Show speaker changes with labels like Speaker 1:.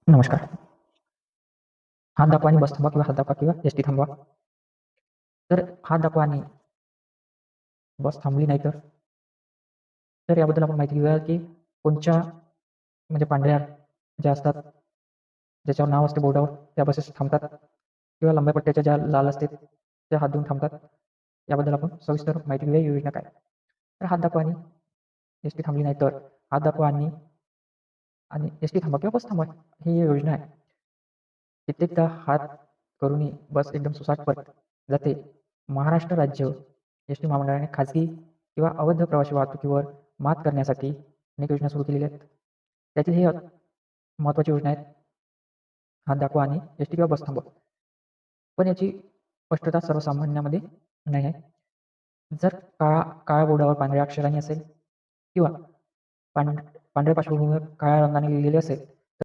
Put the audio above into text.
Speaker 1: नमस्कार. हात दाखवा आणि बस थांबवा किंवा हात दाखवा किंवा एसटी थांबवा. तर हात दाखवा आणि बस थांबली नाही तर याबद्दल आपण माहिती घेऊया की कोणत्या म्हणजे पांढऱ्या ज्या असतात, ज्याच्यावर नाव असते बोर्डावर, त्या बसेस थांबतात किंवा लंब्या पट्ट्याच्या ज्या लाल असते त्या हात देऊन थांबतात. याबद्दल आपण सविस्तर माहिती घेऊया. योजना काय? तर हात दाखवा आणि एसटी थांबली नाही तर हात दाखवा आणि एसटी थांबवा किंवा बस थांबवा, ही योजना आहे. कित्येकदा हात करूनही बस एकदम सुसाट परत जाते. महाराष्ट्र राज्य एसटी महामंडळाने खाजगी किंवा अवैध प्रवासी वाहतुकीवर मात करण्यासाठी अनेक योजना सुरू केलेल्या आहेत. त्यातील ही महत्त्वाची योजना आहेत हात दाखवा आणि एसटी किंवा बस थांबवा. पण याची स्पष्टता सर्वसामान्यामध्ये नाही आहे. जर काळ्या बोर्डावर पांढऱ्या अक्षरांनी असेल किंवा पांढऱ्या पार्श्वभूमीवर काळ्या रंगाने लिहिलेले असेल